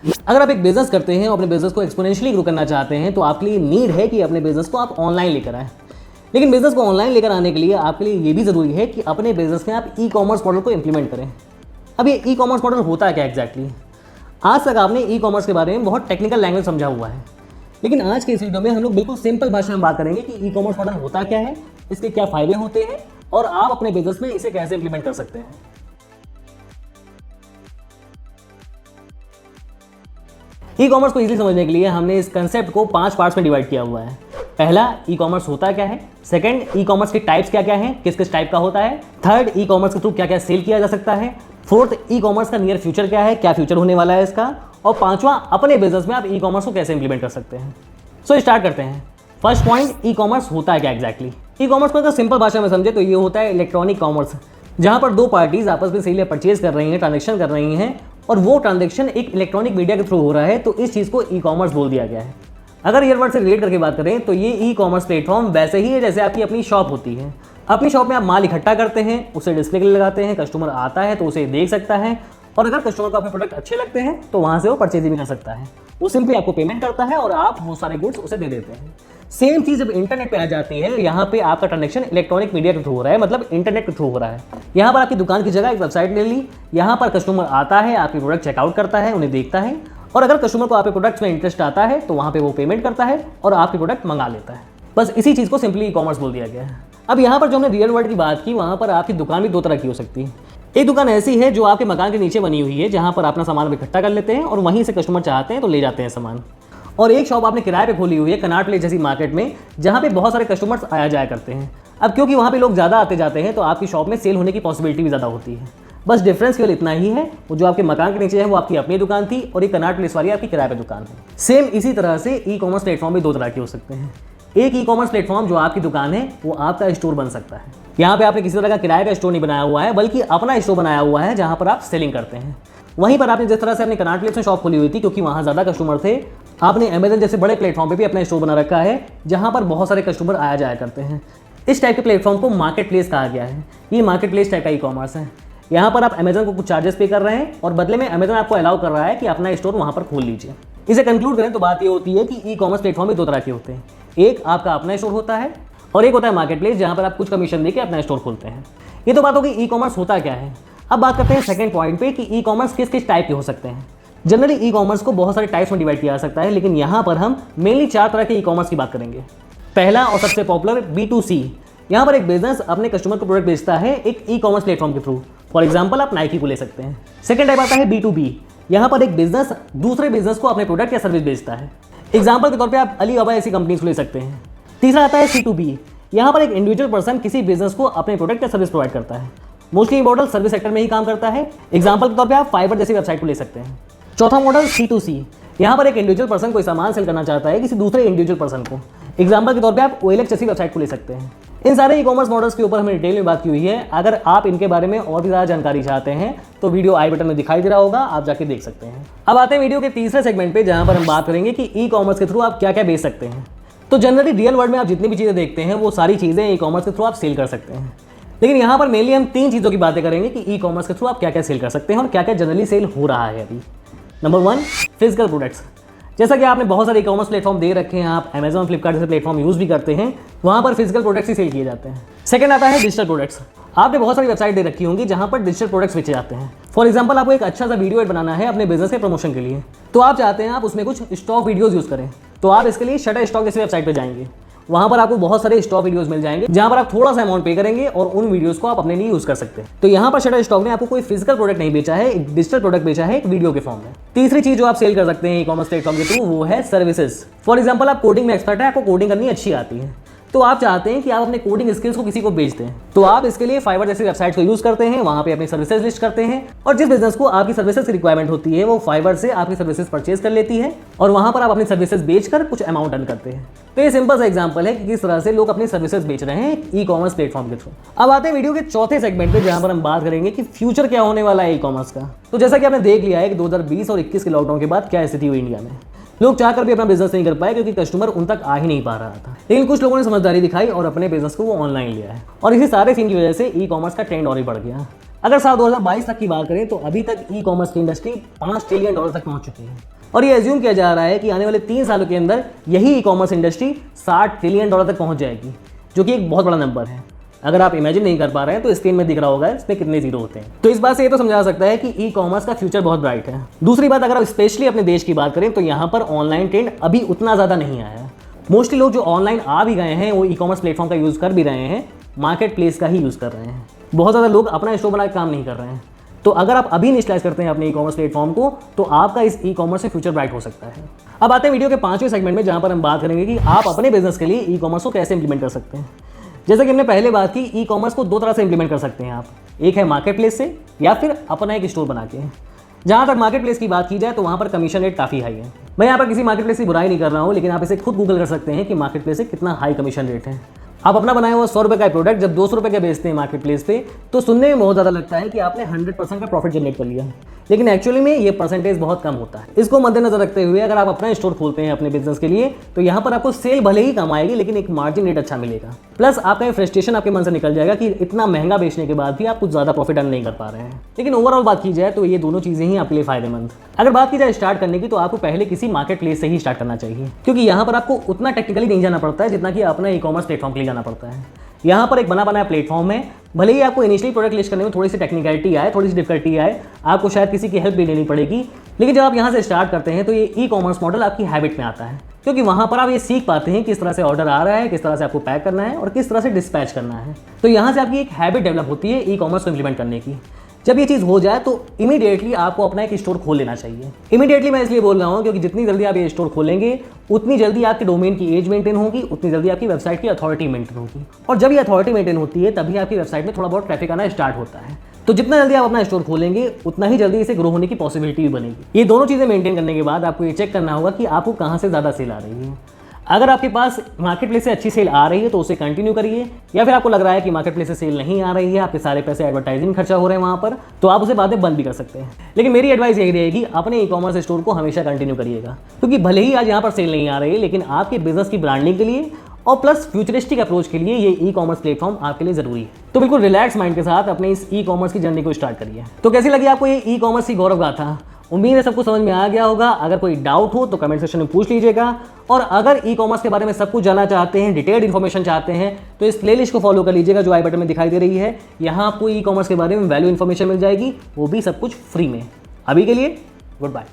अगर आप एक बिजनेस करते हैं और अपने बिजनेस को एक्सपोनेंशियली ग्रो करना चाहते हैं तो आपके लिए नीड है कि अपने बिजनेस को आप ऑनलाइन लेकर आएं। लेकिन बिजनेस को ऑनलाइन लेकर आने के लिए आपके लिए ये भी ज़रूरी है कि अपने बिजनेस में आप ई कॉमर्स मॉडल को इंप्लीमेंट करें। अब ये ई कॉमर्स मॉडल होता है क्या एग्जैक्टली? आज तक आपने ई कॉमर्स के बारे में बहुत टेक्निकल लैंग्वेज समझा हुआ है, लेकिन आज के इस वीडियो में हम लोग बिल्कुल सिंपल भाषा में बात करेंगे कि ई कॉमर्स मॉडल होता क्या है, इसके क्या फ़ायदे होते हैं और आप अपने बिजनेस में इसे कैसे इंप्लीमेंट कर सकते हैं। ई कॉमर्स को इजीली समझने के लिए हमने इस कंसेप्ट को 5 पार्ट्स में डिवाइड किया हुआ है। पहला, ई कॉमर्स होता क्या है। सेकंड, ई कॉमर्स के टाइप्स क्या क्या हैं, किस किस टाइप का होता है। थर्ड, ई कॉमर्स के थ्रू क्या क्या सेल किया जा सकता है। फोर्थ, ई कॉमर्स का नियर फ्यूचर क्या है, क्या फ्यूचर होने वाला है इसका। और पांचवा, अपने बिजनेस में आप ई कॉमर्स को कैसे इंप्लीमेंट कर सकते हैं। सो स्टार्ट करते हैं। फर्स्ट पॉइंट, ई कॉमर्स होता है क्या एग्जैक्टली। ई कॉमर्स को अगर सिंपल भाषा में समझे तो ये होता है इलेक्ट्रॉनिक कॉमर्स, जहां पर दो पार्टीज आपस में सेल या परचेज कर रही हैं, ट्रांजेक्शन कर रही हैं, और वो ट्रांजेक्शन एक इलेक्ट्रॉनिक मीडिया के थ्रू हो रहा है, तो इस चीज़ को ई कॉमर्स बोल दिया गया है। अगर ईयर वर्ड से रिलेट करके बात करें तो ये ई कॉमर्स प्लेटफॉर्म वैसे ही है जैसे आपकी अपनी शॉप होती है। अपनी शॉप में आप माल इकट्ठा करते हैं, उसे डिस्प्ले के लिए लगाते हैं, कस्टमर आता है तो उसे देख सकता है, और अगर कस्टमर को आपके प्रोडक्ट अच्छे लगते हैं तो वहाँ से वो परचेज भी कर सकता है। वो सिंपली आपको पेमेंट करता है और आप वो सारे गुड्स उसे दे देते हैं। सेम चीज़ जब इंटरनेट पे आ जाती है, यहाँ पे आपका ट्रांजेक्शन इलेक्ट्रॉनिक मीडिया के थ्रू हो रहा है, मतलब इंटरनेट के थ्रू हो रहा है। यहाँ पर आपकी दुकान की जगह एक वेबसाइट ले ली, यहाँ पर कस्टमर आता है, आपके प्रोडक्ट चेकआउट करता है, उन्हें देखता है, और अगर कस्टमर को आपके प्रोडक्ट्स में इंटरेस्ट आता है तो वहाँ पे वो पेमेंट करता है और आपके प्रोडक्ट मंगा लेता है। बस इसी चीज़ को सिंपली ई कॉमर्स बोल दिया गया है। अब यहाँ पर जो हमने रियल वर्ल्ड की बात की, वहाँ पर आपकी दुकान भी दो तरह की हो सकती है। एक दुकान ऐसी है जो आपके मकान के नीचे बनी हुई है, जहाँ पर अपना सामान इकट्ठा कर लेते हैं और वहीं से कस्टमर चाहते हैं तो ले जाते हैं सामान। और एक शॉप आपने किराए पे खोली हुई है कनॉट प्लेस जैसी मार्केट में, जहाँ पे बहुत सारे कस्टमर्स आया जाया करते हैं। अब क्योंकि वहाँ पे लोग ज़्यादा आते जाते हैं तो आपकी शॉप में सेल होने की पॉसिबिलिटी भी ज़्यादा होती है। बस डिफरेंस केवल इतना ही है, वो जो आपके मकान के नीचे है वो आपकी अपनी दुकान थी और ये कनॉट प्लेस वाली आपकी किराए पे दुकान है। सेम इसी तरह से ई कॉमर्स प्लेटफॉर्म भी दो तरह के हो सकते हैं। एक ई कॉमर्स प्लेटफॉर्म जो आपकी दुकान है वो आपका स्टोर बन सकता है। यहाँ पे आपने किसी तरह का किराए का स्टोर नहीं बनाया हुआ है, बल्कि अपना स्टोर बनाया हुआ है जहाँ पर आप सेलिंग करते हैं। वहीं पर आपने जिस तरह से अपने कनॉट प्लेस में शॉप खोली हुई थी, क्योंकि वहाँ ज़्यादा कस्टमर थे, आपने अमेजन जैसे बड़े प्लेटफॉर्म पे भी अपना स्टोर बना रखा है, जहाँ पर बहुत सारे कस्टमर आया जाया करते हैं। इस टाइप के प्लेटफॉर्म को मार्केट प्लेस कहा गया है। ये मार्केट प्लेस टाइप का ई कॉमर्स है। यहाँ पर आप अमेजन को कुछ चार्जेस पे कर रहे हैं और बदले में अमेजन आपको अलाउ कर रहा है कि अपना स्टोर वहाँ पर खोल लीजिए। इसे कंक्लूड करें तो बात ये होती है कि ई कॉमर्स प्लेटफॉर्म भी दो तरह के होते हैं। एक आपका अपना स्टोर होता है और एक होता है मार्केट प्लेस, जहाँ पर आप कुछ कमीशन देकर अपना स्टोर खोलते हैं। ये तो बात होगी ई कॉमर्स होता क्या है। अब बात करते हैं सेकंड पॉइंट पे कि ई कॉमर्स किस किस टाइप के हो सकते हैं। जनरली ई कॉमर्स को बहुत सारे टाइप्स में डिवाइड किया जा सकता है, लेकिन यहाँ पर हम मेनली 4 तरह के ई कॉमर्स की बात करेंगे। पहला और सबसे पॉपुलर B2C। यहाँ पर एक बिजनेस अपने कस्टमर को प्रोडक्ट बेचता है एक ई कॉमर्स प्लेटफॉर्म के थ्रू। फॉर एग्जाम्पल आप नाइकी को ले सकते हैं। सेकंड टाइप आता है B2B। यहाँ पर एक बिजनेस दूसरे बिजनेस को अपने प्रोडक्ट या सर्विस बेचता है। एग्जाम्पल के तौर पर आप अलीबाबा ऐसी कंपनीज को ले सकते हैं। तीसरा आता है C2B। यहाँ पर एक इंडिविजुअल पर्सन किसी बिजनेस को अपने प्रोडक्ट या सर्विस प्रोवाइड करता है। मोस्टली ये मॉडल सर्विस सेक्टर में ही काम करता है। एग्जाम्पल के तौर पे आप फाइबर जैसी वेबसाइट को ले सकते हैं। चौथा मॉडल C2C। यहाँ पर एक इंडिविजुअल पर्सन कोई सामान सेल करना चाहता है किसी दूसरे इंडिविजुअल पर्सन को। एग्जाम्पल के तौर पे आप OLX जैसी वेबसाइट को ले सकते हैं। इन सारे ई कॉमर्स मॉडल्स के ऊपर हमने डिटेल में बात की हुई है। अगर आप इनके बारे में और भी ज़्यादा जानकारी चाहते हैं तो वीडियो आई बटन में दिखाई दे रहा होगा, आप जाके देख सकते हैं। अब आते हैं वीडियो के तीसरे सेगमेंट पे, जहाँ पर हम बात करेंगे कि ई कॉमर्स के थ्रू आप क्या क्या बेच सकते हैं। तो जनरली रियल वर्ल्ड में आप जितनी भी चीज़ें देखते हैं वो सारी चीज़ें ई कॉमर्स के थ्रू आप सेल कर सकते हैं, लेकिन यहाँ पर मेनली हम 3 चीज़ों की बातें करेंगे कि ई कॉमर्स के थ्रू आप क्या क्या सेल कर सकते हैं और क्या क्या जनरली सेल हो रहा है अभी। Number 1, physical products. जैसा कि आपने बहुत सारे ई कॉमर्स प्लेटफॉर्म दे रखे हैं, आप अमेजन फ्लिपकार्ट जैसे प्लेटफॉर्म यूज़ भी करते हैं, वहाँ पर फिजिकल प्रोडक्ट्स ही सेल किए जाते हैं। सेकंड आता है डिजिटल प्रोडक्ट्स। आपने बहुत सारी वेबसाइट दे रखी होंगी जहाँ पर डिजिटल प्रोडक्ट्स बेचे जाते हैं। फॉर एग्जाम्पल आपको एक अच्छा सा वीडियो एड बनाना है अपने बिजनेस के प्रमोशन के लिए, तो आप चाहते हैं आप उसमें कुछ स्टॉक वीडियोज़ यूज़ करें, तो आप इसके लिए शटर स्टॉक जैसी वेबसाइट पर जाएंगे। वहाँ पर आपको बहुत सारे स्टॉक वीडियोस मिल जाएंगे, जहाँ पर आप थोड़ा सा अमाउंट पे करेंगे और उन वीडियोस को आप अपने लिए यूज कर सकते हैं। तो यहाँ पर शटर स्टॉक ने आपको कोई फिजिकल प्रोडक्ट नहीं बेचा है, एक डिजिटल प्रोडक्ट बेचा है एक वीडियो के फॉर्म में। तीसरी चीज जो आप सेल कर सकते हैं ई कॉमर्स प्लेटफॉर्म के थ्रू, वो है सर्विसेज। फॉर एग्जाम्पल आप कोडिंग में एक्सपर्ट है, आपको कोडिंग करनी अच्छी आती है, तो आप चाहते हैं कि आप अपने कोडिंग स्किल्स को किसी को बेच दें, तो आप इसके लिए फाइवर जैसी वेबसाइट को यूज करते हैं, वहाँ पे अपनी सर्विसेज लिस्ट करते हैं, और जिस बिजनेस को आपकी सर्विसेज की रिक्वायरमेंट होती है वो फाइवर से आपकी सर्विसेज परचेज कर लेती है और वहाँ पर आप अपनी सर्विसेज बेचकर कुछ अमाउंट अर्न करते हैं। तो ये सिंपल सा एग्जांपल है कि किस तरह से लोग अपनी सर्विसेज बेच रहे हैं ई कॉमर्स प्लेटफॉर्म के थ्रू। अब आते हैं वीडियो के चौथे सेगमेंट पे, जहाँ पर हम बात करेंगे कि फ्यूचर क्या होने वाला है ई कॉमर्स का। तो जैसा कि आपने देख लिया है कि 2020 और 21 के लॉकडाउन के बाद क्या स्थिति हुई इंडिया में। लोग चाहकर भी अपना बिजनेस नहीं कर पाए क्योंकि कस्टमर उन तक आ ही नहीं पा रहा था, लेकिन कुछ लोगों ने समझदारी दिखाई और अपने बिजनेस को वो ऑनलाइन लिया है, और इसी सारे सीन की वजह से ई कॉमर्स का ट्रेंड और ही बढ़ गया। अगर साल 2022 तक की बात करें तो अभी तक ई कॉमर्स की इंडस्ट्री $5 ट्रिलियन तक पहुंच चुकी है और ये एज्यूम किया जा रहा है कि आने वाले 3 सालों के अंदर यही ई कॉमर्स इंडस्ट्री $60 ट्रिलियन तक पहुंच जाएगी, जो कि एक बहुत बड़ा नंबर है। अगर आप इमेजिन नहीं कर पा रहे हैं तो स्क्रीन में दिख रहा होगा इसमें कितने जीरो होते हैं। तो इस बात से ये तो समझा सकता है कि ई कॉमर्स का फ्यूचर बहुत ब्राइट है। दूसरी बात, अगर आप स्पेशली अपने देश की बात करें तो यहाँ पर ऑनलाइन ट्रेंड अभी उतना ज़्यादा नहीं आया है। मोस्टली लोग जो ऑनलाइन आ भी गए हैं वो ई कॉमर्स प्लेटफॉर्म का यूज़ कर भी रहे हैं, मार्केट प्लेस का ही यूज़ कर रहे हैं। बहुत ज़्यादा लोग अपना स्टोर बना के काम नहीं कर रहे हैं। तो अगर आप अभी इनिशियलाइज करते हैं अपने ई कॉमर्स प्लेटफॉर्म को तो आपका इस ई कॉमर्स से फ्यूचर ब्राइट हो सकता है। अब आते हैं वीडियो के 5वें सेगमेंट में, जहाँ पर हम बात करेंगे कि आप अपने बिजनेस के लिए ई कॉमर्स को कैसे इंप्लीमेंट कर सकते हैं। जैसे कि हमने पहले बात की, ई कॉमर्स को 2 तरह से इंप्लीमेंट कर सकते हैं आप। एक है मार्केट प्लेस से या फिर अपना एक स्टोर बना के। जहाँ तक मार्केट प्लेस की बात की जाए तो वहाँ पर कमीशन रेट काफ़ी हाई है। मैं यहाँ पर किसी मार्केट प्लेस की बुराई नहीं कर रहा हूँ, लेकिन आप इसे खुद गूगल कर सकते हैं कि मार्केट प्लेस से कितना हाई कमीशन रेट है। आप अपना बनाया हुआ 100 रुपये का प्रोडक्ट जब 200 रुपये का बेचते हैं मार्केट प्लेस पे तो सुनने में बहुत ज़्यादा लगता है कि आपने 100% का प्रॉफिट जनरेट कर लिया, लेकिन एक्चुअली में ये परसेंटेज बहुत कम होता है। इसको मद्देनजर रखते हुए अगर आप अपना स्टोर खोलते हैं अपने बिजनेस के लिए तो यहाँ पर आपको सेल भले ही कम आएगी, लेकिन एक मार्जिन रेट अच्छा मिलेगा। प्लस आपका ये फ्रस्ट्रेशन आपके मन से निकल जाएगा कि इतना महंगा बेचने के बाद भी आप कुछ ज़्यादा प्रॉफिट अर्न नहीं कर पा रहे हैं। लेकिन ओवरऑल बात की जाए तो ये दोनों चीज़ें ही आपके लिए फायदेमंद। अगर बात की जाए स्टार्ट करने की तो आपको पहले किसी मार्केट प्लेस से ही स्टार्ट करना चाहिए, क्योंकि यहाँ पर आपको उतना टेक्निकली नहीं जाना पड़ता है जितना कि अपना ई कॉमर्स प्लेटफॉर्म के लिए जाना पड़ता है। यहाँ पर एक बना बनाया प्लेटफॉर्म है, भले ही आपको इनिशियली प्रोडक्ट लिस्ट करने में थोड़ी सी टेक्निकलिटी आए, थोड़ी सी डिफिकल्टी आए, आपको शायद किसी की हेल्प भी लेनी पड़ेगी, लेकिन जब आप यहाँ से स्टार्ट करते हैं तो ये ई कॉमर्स मॉडल आपकी हैबिट में आता है, क्योंकि वहाँ पर आप ये सीख पाते हैं किस तरह से ऑर्डर आ रहा है, किस तरह से आपको पैक करना है और किस तरह से डिस्पैच करना है। तो यहाँ से आपकी एक हैबिट डेवलप होती है ई कॉमर्स को इंप्लीमेंट करने की। जब ये चीज़ हो जाए तो इमीडिएटली आपको अपना एक स्टोर खोल लेना चाहिए। इमीडिएटली मैं इसलिए बोल रहा हूँ क्योंकि जितनी जल्दी आप ये स्टोर खोलेंगे उतनी जल्दी आपके डोमेन की एज मेंटेन होगी, उतनी जल्दी आपकी वेबसाइट की अथॉरिटी मेंटेन होगी, और जब ये अथॉरिटी मेंटेन होती है तभी आपकी वेबसाइट में थोड़ा बहुत ट्रैफिक आना स्टार्ट होता है। तो जितना जल्दी आप अपना स्टोर खोलेंगे उतना ही जल्दी इसे ग्रो होने की पॉसिबिलिटी भी बनेगी। ये दोनों चीज़ें मेंटेन करने के बाद आपको ये चेक करना होगा कि आपको कहाँ से ज़्यादा सेल आ रही है। अगर आपके पास मार्केट प्लेस से अच्छी सेल आ रही है तो उसे कंटिन्यू करिए, या फिर आपको लग रहा है कि मार्केट प्लेस से सेल नहीं आ रही है, आपके सारे पैसे एडवर्टाइजिंग खर्चा हो रहे हैं वहाँ पर, तो आप उसे बाद में बंद भी कर सकते हैं। लेकिन मेरी एडवाइस यही रहेगी, अपने ई कॉमर्स स्टोर को हमेशा कंटिन्यू करिएगा, क्योंकि भले ही आज यहाँ पर सेल नहीं आ रही है लेकिन आपके बिजनेस की ब्रांडिंग के लिए और प्लस फ्यूचरिस्टिक अप्रोच के लिए ये ई कॉमर्स प्लेटफॉर्म आपके लिए जरूरी है। तो बिल्कुल रिलैक्स माइंड के साथ अपने इस ई कॉमर्स की जर्नी को स्टार्ट करिए। तो कैसी लगी आपको ये ई कॉमर्स की गौरव गाथा? उम्मीद है सबको समझ में आ गया होगा। अगर कोई डाउट हो तो कमेंट सेक्शन में पूछ लीजिएगा, और अगर ई कॉमर्स के बारे में सब कुछ जानना चाहते हैं, डिटेल्ड इन्फॉर्मेशन चाहते हैं, तो इस प्लेलिस्ट को फॉलो कर लीजिएगा जो आई बटन में दिखाई दे रही है। यहाँ आपको ई कॉमर्स के बारे में वैल्यू इन्फॉर्मेशन मिल जाएगी, वो भी सब कुछ फ्री में। अभी के लिए गुड बाय।